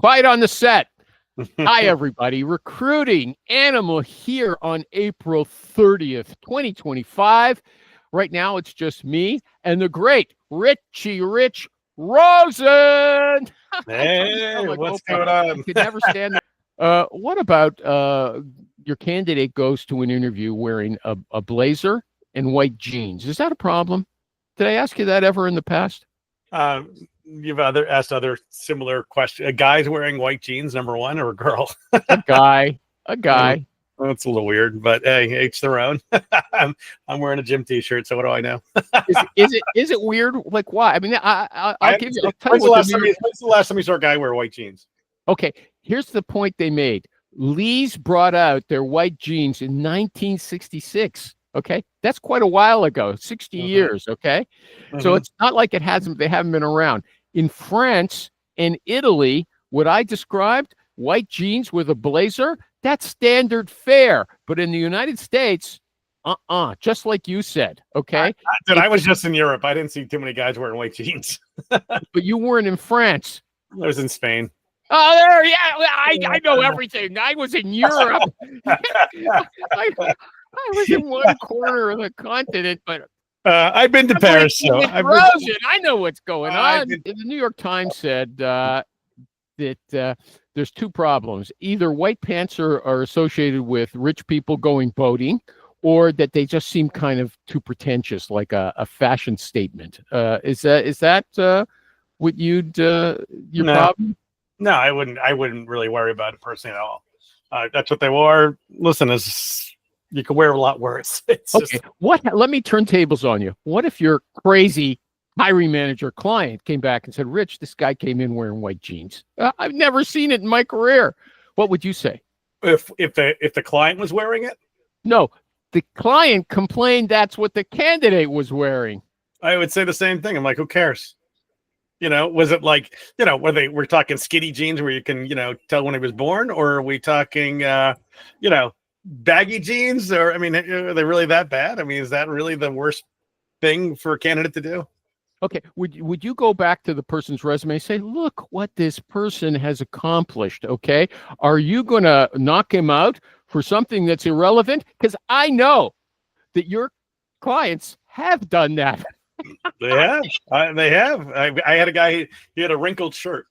Quiet on the set. Hi, everybody. Recruiting Animal here on April 30th, 2025. Right now, it's just me and the great Richie Rich Rosen. Hey, what's going on? I could never stand that. What about your candidate goes to an interview wearing a blazer and white jeans? Is that a problem? Did I ask you that ever in the past? You've asked other similar questions. Guys wearing white jeans, number one, or a girl? A guy. Well, that's a little weird, but hey, each their own. I'm wearing a gym T-shirt, so what do I know? Is it weird? Like, why? I mean, I'll tell you when's the last time you saw a guy wear white jeans? Okay, here's the point they made. Lee's brought out their white jeans in 1966. Okay, that's quite a while ago, 60 years. Okay, so it's not like they haven't been around. In France and Italy, what I described, white jeans with a blazer, that's standard fare. But in the United States, just like you said, okay? I was just in Europe. I didn't see too many guys wearing white jeans. But you weren't in France. I was in Spain. Oh, there, yeah, I know everything. I was in Europe. I was in one corner of the continent, but I've been to Paris, so I know what's going on. The New York Times said that there's two problems. Either white pants are associated with rich people going boating, or that they just seem kind of too pretentious, like a fashion statement. Is that what your problem? No, I wouldn't really worry about it personally at all. That's what they wore. Listen, you can wear a lot worse. Okay. Let me turn tables on you. What if your crazy hiring manager client came back and said, Rich, this guy came in wearing white jeans. I've never seen it in my career. What would you say? If the client was wearing it? No, the client complained that's what the candidate was wearing. I would say the same thing. I'm like, who cares? Was it like, we're talking skinny jeans where you can, tell when he was born, or are we talking, baggy jeans? Or, I mean, are they really that bad? I mean, is that really the worst thing for a candidate to do? Okay. Would you go back to the person's resume and say, look what this person has accomplished? Okay. Are you going to knock him out for something that's irrelevant? Because I know that your clients have done that. They have. I had a guy, he had a wrinkled shirt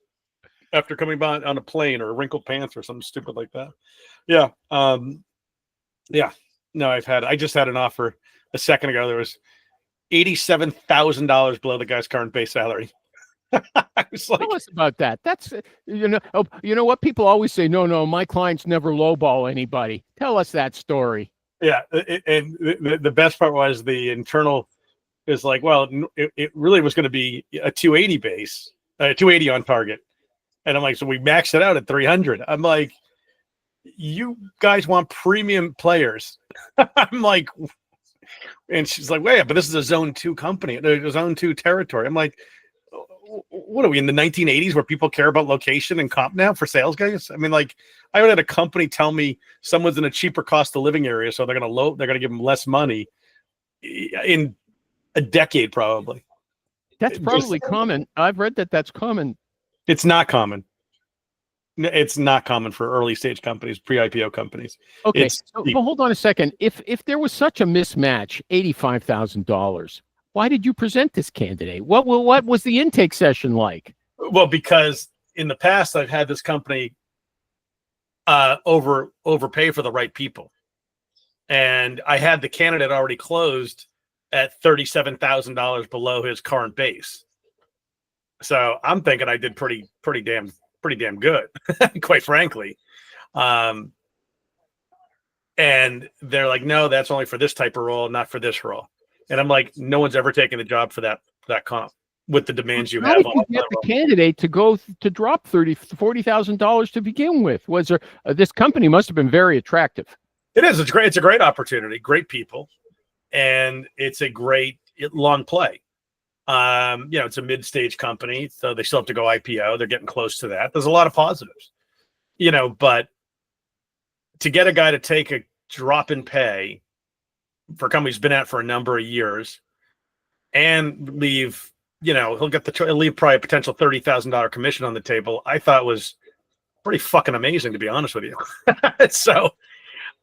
after coming by on a plane, or wrinkled pants or something stupid like that. Yeah. No, I just had an offer a second ago. There was $87,000 below the guy's current base salary. I was like, tell us about that. That's, you know what? People always say, no, my clients never lowball anybody. Tell us that story. Yeah. And the best part was the internal is like, well, it really was going to be a 280 base, 280 on target. And I'm like, so we maxed it out at 300. I'm like, you guys want premium players. I'm like, and she's like, wait, but this is a zone 2 company, a zone 2 territory. I'm like, what are we in the 1980s where people care about location and comp now for sales guys? I mean, like, I had a company tell me someone's in a cheaper cost of living area, so they're going to give them less money in a decade, probably. That's probably common. I've read that's common. It's not common. It's not common for early stage companies, pre-IPO companies. Okay, well, hold on a second. If there was such a mismatch, $85,000, why did you present this candidate? What was the intake session like? Well, because in the past I've had this company overpay for the right people, and I had the candidate already closed at $37,000 below his current base. So I'm thinking I did pretty damn good, quite frankly. And they're like, no, that's only for this type of role, not for this role. And I'm like, no one's ever taken the job for that comp with the demands you have. How did you get the candidate to drop $40,000 to begin with? Was there this company must have been very attractive? It is. It's great. It's a great opportunity. Great people. And it's a great long play. It's a mid-stage company, so they still have to go IPO. They're getting close to that. There's a lot of positives, but to get a guy to take a drop in pay for a company he's been at for a number of years and leave, he'll leave probably a potential $30,000 commission on the table, I thought was pretty fucking amazing, to be honest with you. So,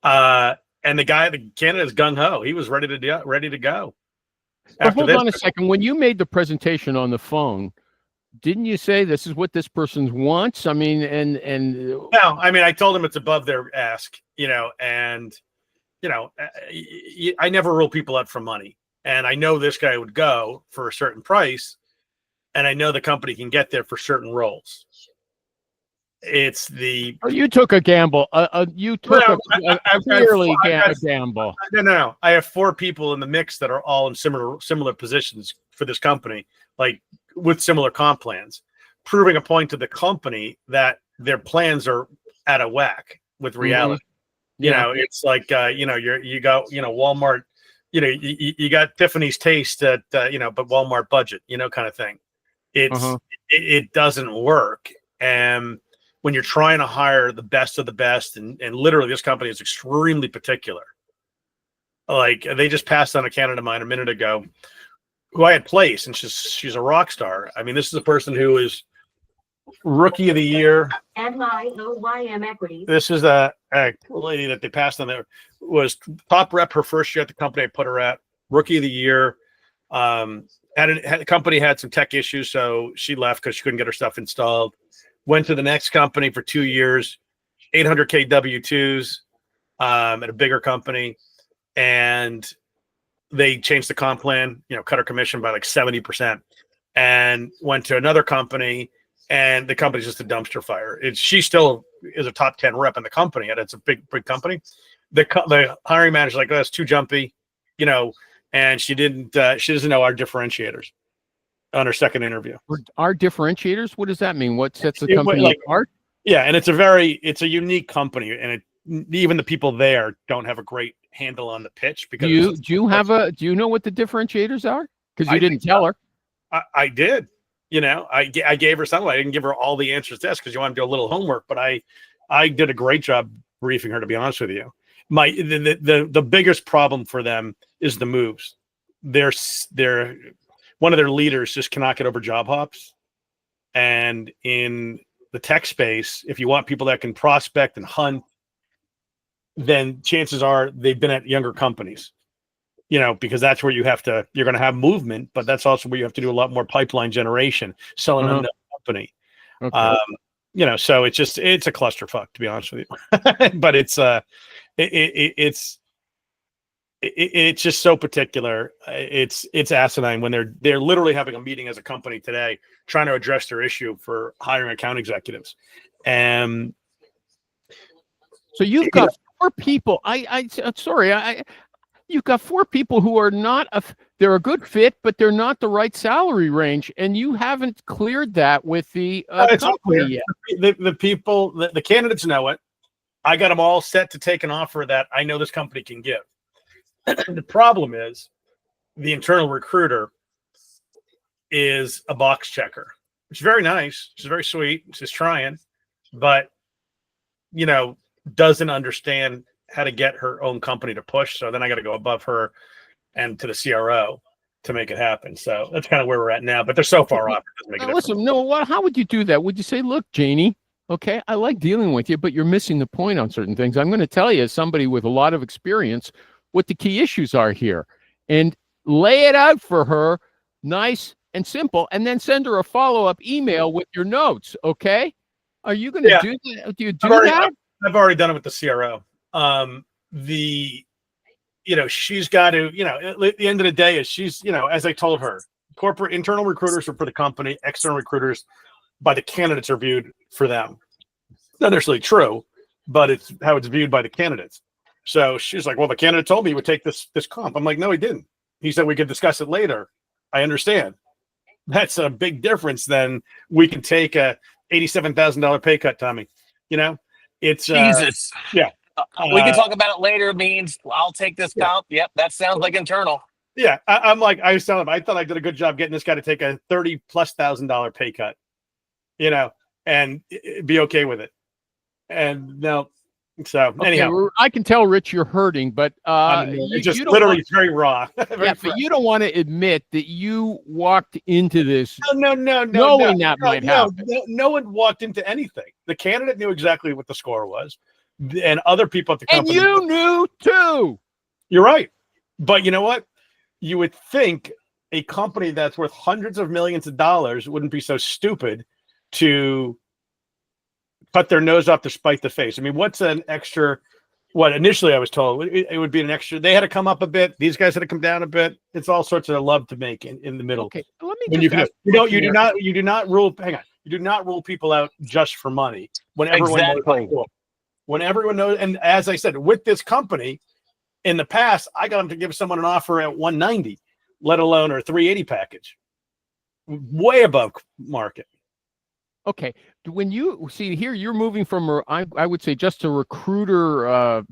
and the guy, the Canada's gung ho. He was ready to go. But hold on a second. When you made the presentation on the phone, didn't you say this is what this person wants? I mean, and no, I mean, I told him it's above their ask, and I never rule people out for money, and I know this guy would go for a certain price, and I know the company can get there for certain roles. It's the you took a gamble. You took a gamble. No. I have 4 people in the mix that are all in similar positions for this company, like with similar comp plans, proving a point to the company that their plans are out of whack with reality. Mm-hmm. It's like you got Walmart, you got Tiffany's taste at but Walmart budget, kind of thing. It doesn't work. And when you're trying to hire the best of the best, and literally this company is extremely particular. Like, they just passed on a candidate of mine a minute ago who I had placed, and she's a rock star. I mean, this is a person who is rookie of the year. LYM Equity. This is a lady that they passed on there, was top rep her first year at the company I put her at, rookie of the year. The company had some tech issues, so she left because she couldn't get her stuff installed. Went to the next company for 2 years, 800K W-2s at a bigger company, and they changed the comp plan, cut her commission by like 70%, and went to another company, and the company's just a dumpster fire. She still is a top 10 rep in the company, and it's a big company. The hiring manager's like, oh, that's too jumpy, and she doesn't know our differentiators on her second interview. Our differentiators? What does that mean? What sets the company apart? Yeah, and it's a unique company, and even the people there don't have a great handle on the pitch. Because do you know what the differentiators are? Because you didn't tell her. I did. I gave her some. I didn't give her all the answers to this because you want to do a little homework, but I did a great job briefing her, to be honest with you. The biggest problem for them is the moves. They're one of their leaders just cannot get over job hops. And in the tech space, if you want people that can prospect and hunt, then chances are they've been at younger companies, because that's where you're going to have movement, but that's also where you have to do a lot more pipeline generation, selling them the company. Okay. So it's a clusterfuck, to be honest with you. But it's just so particular. It's asinine when they're literally having a meeting as a company today, trying to address their issue for hiring account executives. And so you've got 4 people. You've got 4 people who are not they're a good fit, but they're not the right salary range, and you haven't cleared that with the company yet. The people, the candidates know it. I got them all set to take an offer that I know this company can give. The problem is the internal recruiter is a box checker. It's very nice. She's very sweet. She's trying, but doesn't understand how to get her own company to push. So then I got to go above her and to the CRO to make it happen. So that's kind of where we're at now, but they're so far off. It doesn't make a difference. Listen, how would you do that? Would you say, look, Janie, okay, I like dealing with you, but you're missing the point on certain things. I'm going to tell you, as somebody with a lot of experience, what the key issues are here, and lay it out for her nice and simple, and then send her a follow-up email with your notes. Okay. Are you going to do that? Do you do that? I've already done it with the CRO. She's got to, at the end of the day is she's, as I told her, corporate internal recruiters are for the company, external recruiters by the candidates are viewed for them. Not necessarily true, but it's how it's viewed by the candidates. So she's like, well, the candidate told me he would take this comp. I'm like, no, he didn't. He said we could discuss it later. I understand. That's a big difference than we can take a $87,000 pay cut, Tommy. It's Jesus. Yeah. We can talk about it later. Means I'll take this comp. Yep, that sounds like internal. Yeah, I'm like, I was telling him, I thought I did a good job getting this guy to take a $30,000+ pay cut, and be okay with it. And now So anyhow, I can tell, Rich, you're hurting, but it's just literally it's very raw. Yeah, but you don't want to admit that you walked into this no, knowing that might happen. No one walked into anything. The candidate knew exactly what the score was, and other people at the company. And you knew too. You're right. But you know what? You would think a company that's worth hundreds of millions of dollars wouldn't be so stupid to cut their nose off to spite the face. I mean, what's an extra? What initially I was told it would be an extra. They had to come up a bit. These guys had to come down a bit. It's all sorts of love to make in the middle. Okay, let me just you do not rule. Hang on, you do not rule people out just for money. When everyone knows, when everyone knows, and as I said, with this company, in the past, I got them to give someone an offer at 190, let alone a 380 package, way above market. Okay, when you see here, you're moving from I would say just a recruiter,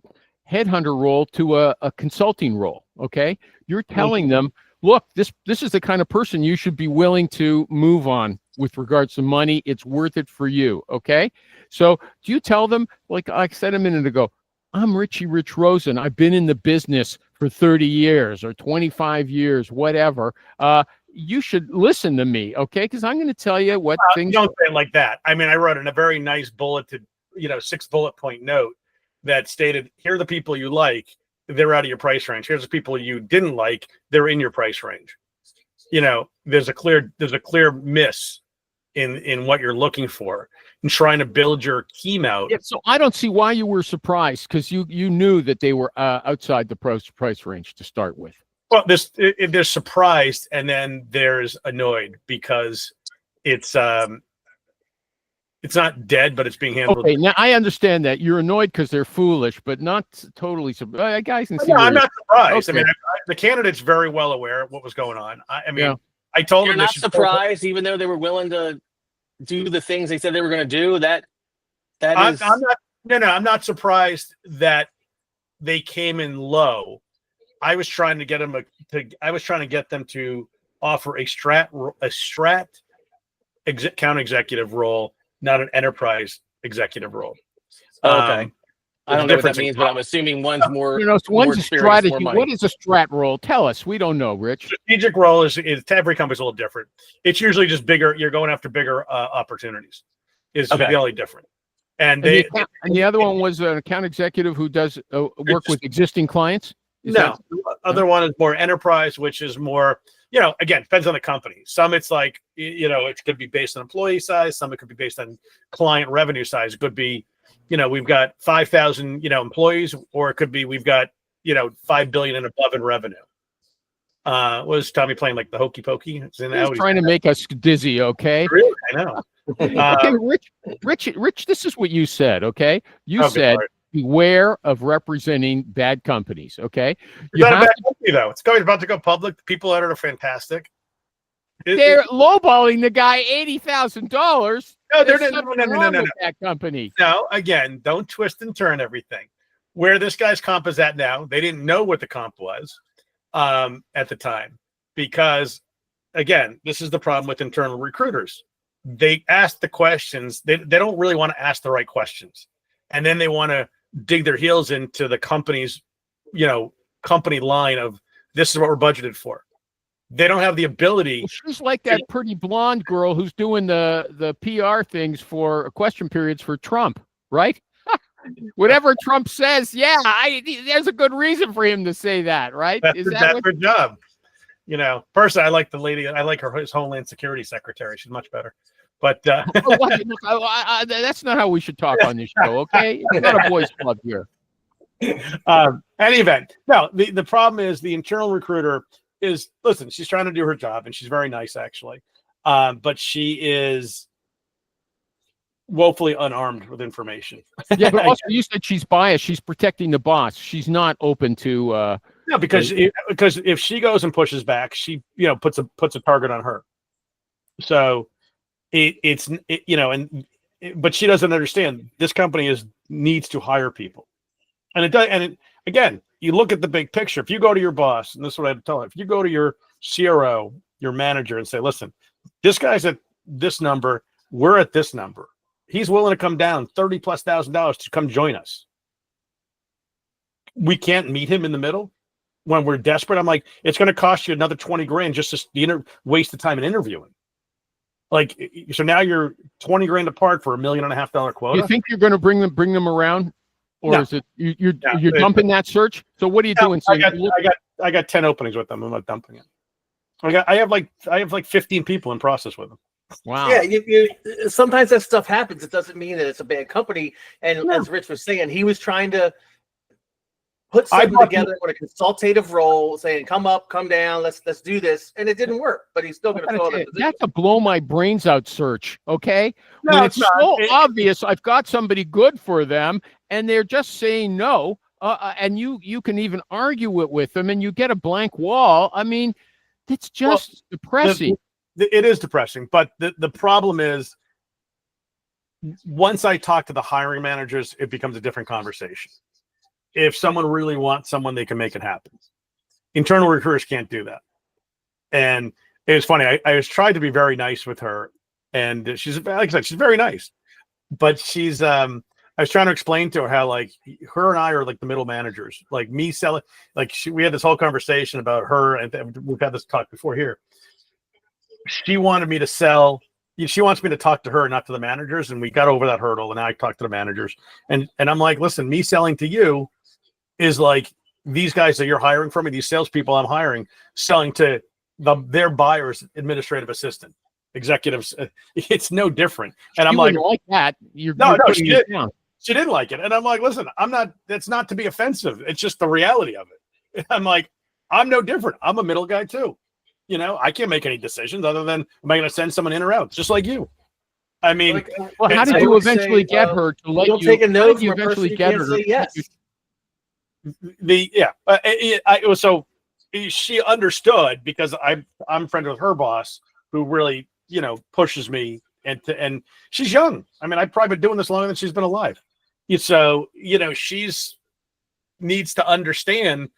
headhunter role to a consulting role. Okay, you're telling them, look, this is the kind of person you should be willing to move on with regards to money. It's worth it for you. Okay, so do you tell them, like I said a minute ago, I'm Richie Rich Rosen. I've been in the business for 30 years or 25 years, whatever. You should listen to me, okay? Because I'm going to tell you what things. Don't say it like that. I mean, I wrote in a very nice bulleted, 6 bullet point note that stated, here are the people you like. They're out of your price range. Here's the people you didn't like. They're in your price range. There's a clear miss in what you're looking for and trying to build your team out. Yeah, so I don't see why you were surprised, because you knew that they were outside the price range to start with. Well, there's surprised, and then there's annoyed because it's not dead, but it's being handled. Okay, now I understand that you're annoyed because they're foolish, but not totally surprised. Guys can see. No, I'm not surprised. Okay. I mean, the candidate's very well aware of what was going on. I mean, yeah. I told You're them not surprised, even though they were willing to do the things they said they were going to do. I'm not surprised that they came in low. I was trying to get them to offer a strat account executive role, not an enterprise executive role. Okay. I don't know what that means, but I'm assuming one's more. One's a strategy. What is a strat role? Tell us. We don't know, Rich. Strategic role is every company's a little different. It's usually just bigger. You're going after bigger opportunities. Is the only different. And the other one was an account executive who does work with existing clients. Other one is more enterprise, which is more, again, depends on the company. Some it's like, it could be based on employee size. Some it could be based on client revenue size. It could be, we've got 5,000, employees, or it could be we've got, 5 billion and above in revenue. Was Tommy playing like the hokey pokey? He's trying to make us dizzy. Okay. Really? I know. Okay, Rich, this is what you said. Okay. You said, beware of representing bad companies. Okay. It's not a bad company, though. It's about to go public. The people at it are fantastic. They're lowballing the guy $80,000. No, no. That company. No, again, don't twist and turn everything. Where this guy's comp is at now, they didn't know what the comp was at the time, because, again, this is the problem with internal recruiters. They ask the questions. They don't really want to ask the right questions, and then they want to dig their heels into the company's, company line of, this is what we're budgeted for. They don't have the ability. Well, she's like that pretty blonde girl who's doing the PR things for question periods for Trump, right? Whatever Trump says, there's a good reason for him to say that, right? That's her job. Personally, I like the lady. I like his Homeland Security secretary. She's much better. But that's not how we should talk on this show, okay? It's not a boys' club here. Any event, no. The problem is the internal recruiter is, listen, she's trying to do her job, and she's very nice, actually. But she is woefully unarmed with information. Yeah, but also you said she's biased. She's protecting the boss. She's not open to. No, because if she goes and pushes back, she puts a target on her. So but she doesn't understand this company needs to hire people, and it does. And again, you look at the big picture. If you go to your boss, and this is what I tell her, if you go to your CRO, your manager, and say, listen, this guy's at this number, we're at this number. He's willing to come down $30,000+ to come join us. we can't meet him in the middle when we're desperate. I'm like, it's going to cost you another 20 grand just to waste the time in interviewing. Like, so now you're 20 grand apart for $1.5 million quota. You think you're going to bring them around, or No. is it you're dumping that search? So what are you doing? I got 10 openings with them. I'm not dumping it. I have like 15 people in process with them. Wow. Yeah, you sometimes that stuff happens. It doesn't mean that it's a bad company. And as Rich was saying, he was trying to put something together with a consultative role, saying, "Come up, come down, let's do this," and it didn't work. But he's still going to throw it. That's a blow my brains out search. Okay, no, when it's so obvious, I've got somebody good for them, and they're just saying no. And you can even argue it with them, and you get a blank wall. I mean, it's just depressing. It is depressing, but the problem is, once I talk to the hiring managers, it becomes a different conversation. If someone really wants someone, they can make it happen. Internal recruiters can't do that. And it was funny. I was trying to be very nice with her, and she's, like I said, she's very nice, but she's I was trying to explain to her how, like, her and I are like the middle managers, like me selling, like we had this whole conversation about her, and we've had this talk before here. She wanted me to sell. She wants me to talk to her, not to the managers. And we got over that hurdle. And now I talk to the managers, and I'm like, listen, me selling to you is like these guys that you're hiring for me, these salespeople I'm hiring, selling to their buyer's administrative assistant, executives. It's no different. And I'm like that. No, she didn't like it. And I'm like, listen, that's not to be offensive. It's just the reality of it. I'm like, I'm no different. I'm a middle guy too. You know, I can't make any decisions other than, am I going to send someone in or out? Just like you. I mean, well, how did you eventually get her to let you take a no from a eventually person get you her can't say yes? So she understood, because I'm friends with her boss, who really, pushes me, and she's young. I mean, I've probably been doing this longer than she's been alive. So, she's needs to understand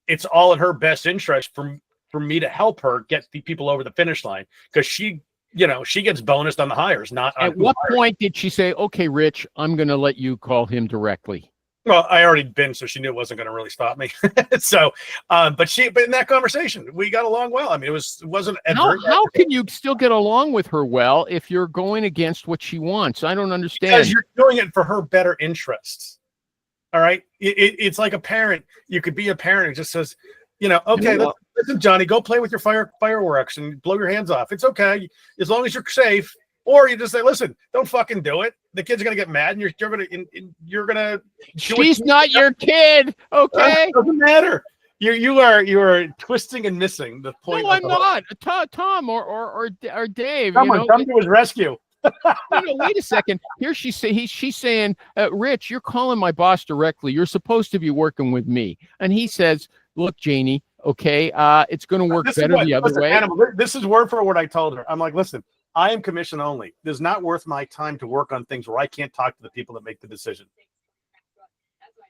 it's all in her best interest for me to help her get the people over the finish line, because she gets bonused on the hires. Not at what point did she say, "Okay, Rich, I'm going to let you call him directly"? Well, I already been, so she knew it wasn't going to really stop me. So, but in that conversation, we got along well. I mean, it wasn't. How can you still get along with her well if you're going against what she wants? I don't understand. Because you're doing it for her better interests. All right, it's like a parent. You could be a parent who just says, okay, listen, Johnny, go play with your fireworks and blow your hands off. It's okay as long as you're safe. Or you just say, listen, don't fucking do it. The kid's gonna get mad, and you're gonna. She's not your kid, okay? It doesn't matter. You are twisting and missing the point. No, I'm not. Tom or Dave. Someone come to his rescue. Wait a second. Here she's saying, Rich, you're calling my boss directly. You're supposed to be working with me. And he says, look, Janie, okay, it's going to work better the other way. Animal, this is word for word I told her. I'm like, listen, I am commission only. It's not worth my time to work on things where I can't talk to the people that make the decision.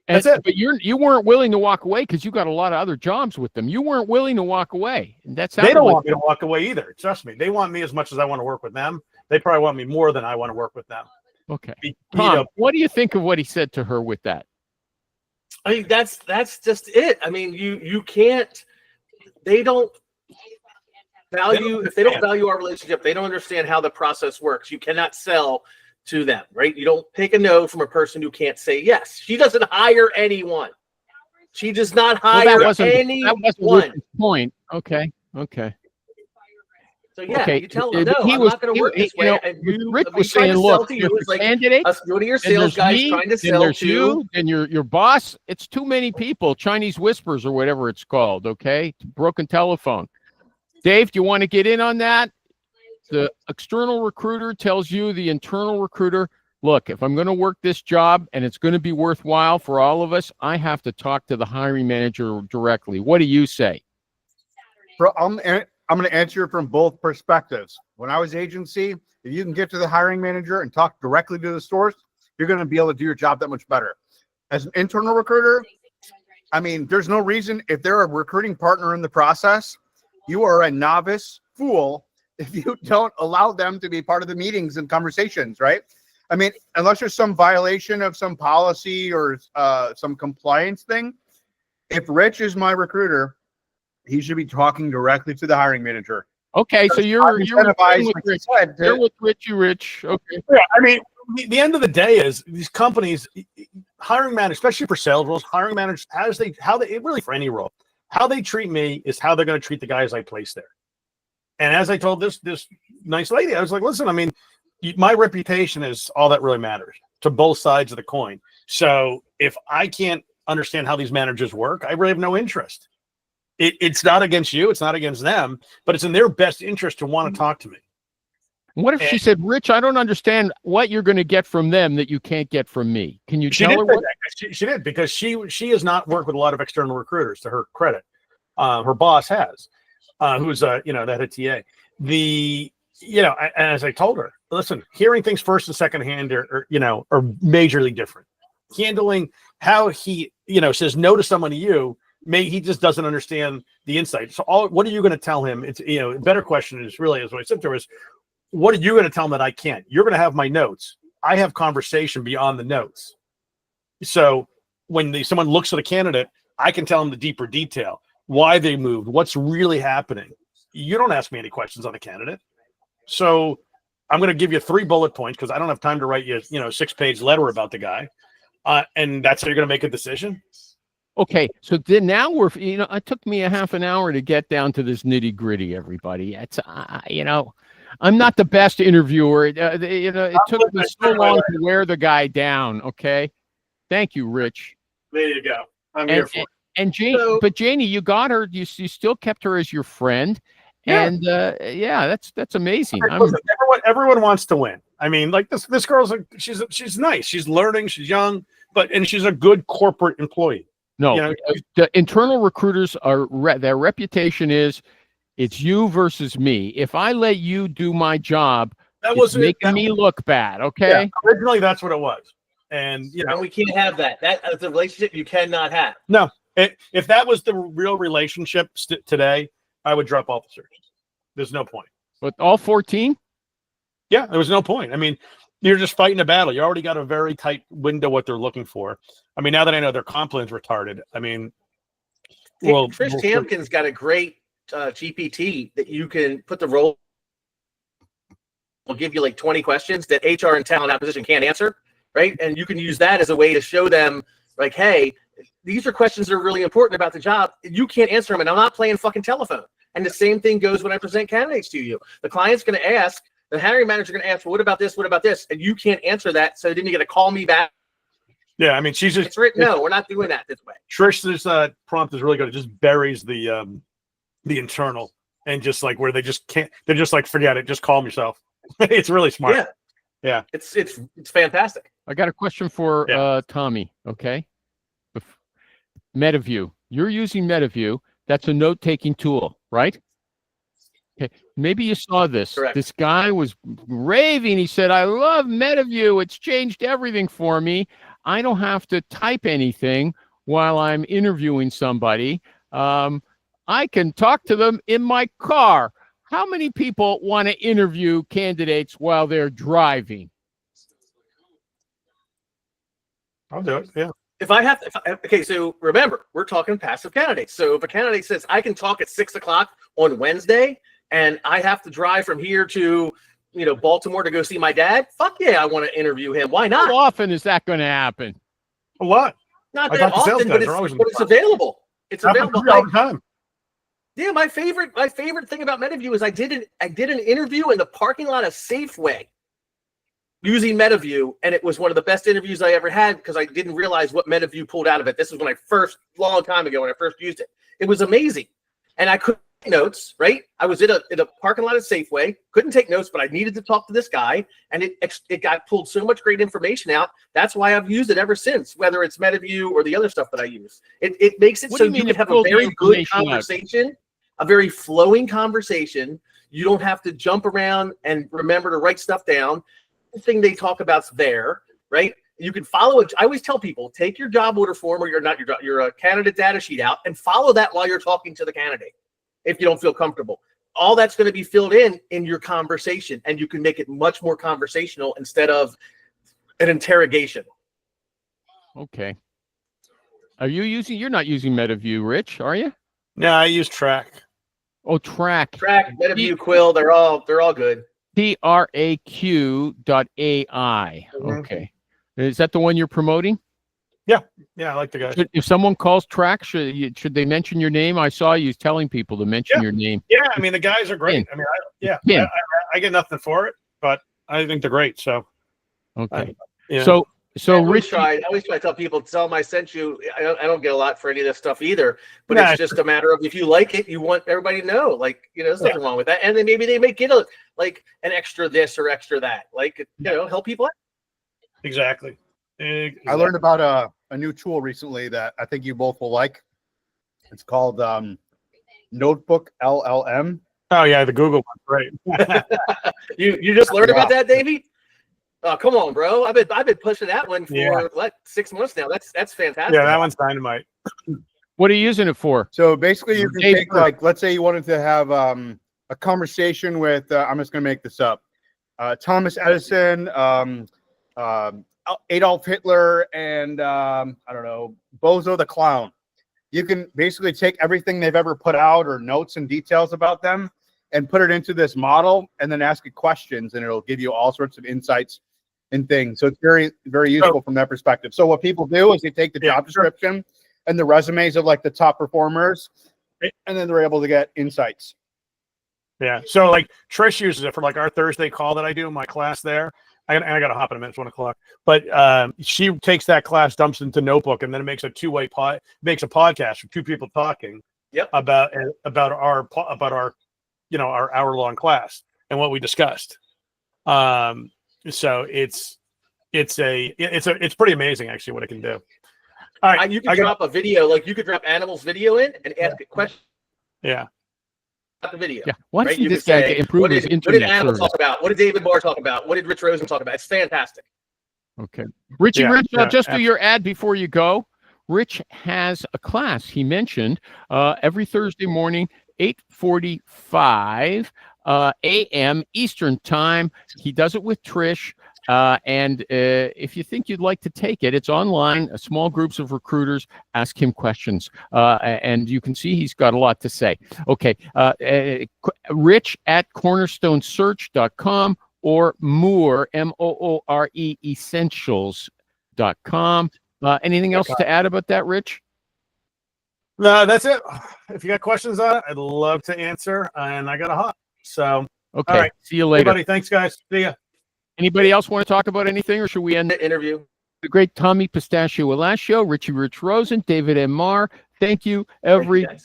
That's it. But you weren't willing to walk away because you got a lot of other jobs with them. You weren't willing to walk away. They don't want me to walk away either. Trust me. They want me as much as I want to work with them. They probably want me more than I want to work with them. Okay. Tom, what do you think of what he said to her with that? I mean, that's just it. I mean, you can't. They don't value if they don't value our relationship. They don't understand how the process works. You cannot sell to them, right? You don't take a no from a person who can't say yes. She doesn't hire anyone. She does not hire anyone. That wasn't the point. Okay. So yeah, you tell them, no, I'm not going to work this way. Rick was saying, look, there's a candidate, us go to your sales guys trying to sell there's to you, and your boss. It's too many people. Chinese whispers or whatever it's called. Okay, broken telephone. Dave, do you want to get in on that? The external recruiter tells you, the internal recruiter, look, if I'm going to work this job and it's going to be worthwhile for all of us, I have to talk to the hiring manager directly. What do you say? Bro, I'm going to answer from both perspectives. When I was agency, if you can get to the hiring manager and talk directly to the source, you're going to be able to do your job that much better. As an internal recruiter, I mean, there's no reason, if they're a recruiting partner in the process, you are a novice fool if you don't allow them to be part of the meetings and conversations, right? I mean, unless there's some violation of some policy or some compliance thing, if Rich is my recruiter, he should be talking directly to the hiring manager. Okay, so you're I'm incentivized, with like Rich. you said, You're with Richie Rich. Okay. Yeah, I mean, the end of the day is these companies, hiring managers, especially for sales roles, hiring managers, really for any role, how they treat me is how they're going to treat the guys I place there. And as I told this nice lady, I was like, listen, I mean, my reputation is all that really matters to both sides of the coin. So if I can't understand how these managers work, I really have no interest. It's not against you, it's not against them, but it's in their best interest to want to talk to me. What if she said, Rich, I don't understand what you're going to get from them that you can't get from me? Can you tell her what? She did, because she has not worked with a lot of external recruiters, to her credit. Her boss has, who's the head of TA. As I told her, listen, hearing things first and second hand are majorly different. Handling how he says no to someone to you, he just doesn't understand the insight. So what are you going to tell him? It's a better question is really, as what I said to her, is what are you going to tell him that I can't? You're going to have my notes. I have conversation beyond the notes. So when someone looks at a candidate, I can tell them the deeper detail, why they moved, what's really happening. You don't ask me any questions on the candidate. So I'm going to give you 3 bullet points because I don't have time to write you, 6-page letter about the guy. And that's how you're going to make a decision. Okay, so then now it took me a half an hour to get down to this nitty gritty, everybody. It's, I'm not the best interviewer. It took me so long to wear the guy down. Okay. Thank you, Rich. There you go. I'm here for it. And Janie, but Janie, you got her, you still kept her as your friend. Yeah. And that's amazing. Listen, everyone wants to win. I mean, like this girl's she's nice. She's learning, she's young, and she's a good corporate employee. No, the internal recruiters their reputation is it's you versus me. If I let you do my job, it's making me look bad. Okay. Yeah, originally, that's what it was, and and we can't have that. That's a relationship you cannot have. No, if that was the real relationship today, I would drop off the search. There's no point. But all 14? Yeah, there was no point. I mean, you're just fighting a battle. You already got a very tight window what they're looking for. I mean, now that I know their comp plan's retarded, I mean, Trish Tamkin's got a great GPT that you can put the role. Will give you like 20 questions that HR and talent acquisition can't answer, right? And you can use that as a way to show them, like, hey, these are questions that are really important about the job. You can't answer them, and I'm not playing fucking telephone. And the same thing goes when I present candidates to you. The client's going to ask, the hiring manager going to ask, well, what about this? What about this? And you can't answer that. So then you got to call me back. Yeah, I mean, she's just. It's written. No, we're not doing that this way. Trish's prompt is really good. It just buries the internal and just like where they just can't. They're just like, forget it. Just call yourself. It's really smart. Yeah. Yeah. It's fantastic. I got a question for Tommy. Okay. MetaView. You're using MetaView. That's a note-taking tool, right? Okay. Maybe you saw this. Correct. This guy was raving. He said, I love MetaView. It's changed everything for me. I don't have to type anything while I'm interviewing somebody. I can talk to them in my car. How many people want to interview candidates while they're driving? I'll do it. Yeah. Okay, so remember, we're talking passive candidates. So if a candidate says, I can talk at 6:00 on Wednesday and I have to drive from here to, Baltimore to go see my dad, fuck yeah, I want to interview him. Why not? How often is that going to happen? A lot. Not that often, but it's available. It's available all the time. Yeah, my favorite thing about MetaView is I did an interview in the parking lot of Safeway using MetaView, and it was one of the best interviews I ever had because I didn't realize what MetaView pulled out of it. This was long time ago when I first used it. It was amazing, and I couldn't take notes. Right, I was in a parking lot of Safeway, couldn't take notes, but I needed to talk to this guy, and it got pulled so much great information out. That's why I've used it ever since, whether it's MetaView or the other stuff that I use. It makes it so you can have a very good conversation, a very flowing conversation. You don't have to jump around and remember to write stuff down. Thing they talk about's there, right? You can follow it. I always tell people, take your job order form or your candidate data sheet out and follow that while you're talking to the candidate. If you don't feel comfortable, all that's going to be filled in your conversation, and you can make it much more conversational instead of an interrogation. Okay. Are you using? You're not using MetaView, Rich, are you? Yeah, I use Track. Oh, Track. Track, MetaView, Quill, they're all good. TRAQ.ai. Mhm. Okay. Is that the one you're promoting? Yeah, I like the guys. If someone calls Track, should they mention your name? I saw you telling people to mention your name. Yeah, I mean the guys are great. I mean, I get nothing for it, but I think they're great. So Okay. yeah. So I always Rich, try to tell people, tell them I sent you. I don't get a lot for any of this stuff either, but Nah, it's just a matter of if you like it, you want everybody to know. Like, there's nothing wrong with that. And then maybe they may get an extra this or extra that. Like, help people out. Exactly. I learned about a new tool recently that I think you both will like. It's called Notebook LLM. Oh yeah, the Google one, right? You just learned about that, Davey? Oh, come on, bro! I've been pushing that one for 6 months now. That's fantastic. Yeah, that one's dynamite. what are you using it for? So basically, you can Dave take Burke. let's say you wanted to have a conversation with I'm just going to make this up, Thomas Edison, Adolf Hitler, and I don't know, Bozo the Clown. You can basically take everything they've ever put out or notes and details about them and put it into this model and then ask it questions, and it'll give you all sorts of insights and things. So it's very, very useful from that perspective. So what people do is they take the job description and the resumes of like the top performers, and then they're able to get insights. Yeah. So like Trish uses it for like our Thursday call that I do in my class there. I got to hop in a minute. It's 1 o'clock. But she takes that class, dumps it into Notebook, and then it makes a two-way makes a podcast with two people talking about our our hour-long class and what we discussed. So it's pretty amazing actually what it can do. All right, you can drop a video, like you could drop animals video in and ask a question. Yeah. About the video. Yeah. Why right? doesn't You this could guy say, improve his what did internet Animal service? talk about? What did David Barr talk about? What did Rich Rosen talk about? It's fantastic. Okay. Richie Rich, yeah, just do your ad before you go. Rich has a class he mentioned every Thursday morning, 8:45 a.m. Eastern time. He does it with Trish. And if you think you'd like to take it, it's online, small groups of recruiters ask him questions. And you can see he's got a lot to say. Okay. Rich at cornerstonesearch.com or Moore, Moore, essentials.com. Anything else to add about that, Rich? No, that's it. If you got questions on it, I'd love to answer. And I got a hop. So, okay. all right. See you later. Everybody, thanks, guys. See ya. Anybody else want to talk about anything, or should we end The interview. the great Tommy Pistachio Alascio, Richie Rich Rosen, David M. Marr? Thank you, everybody.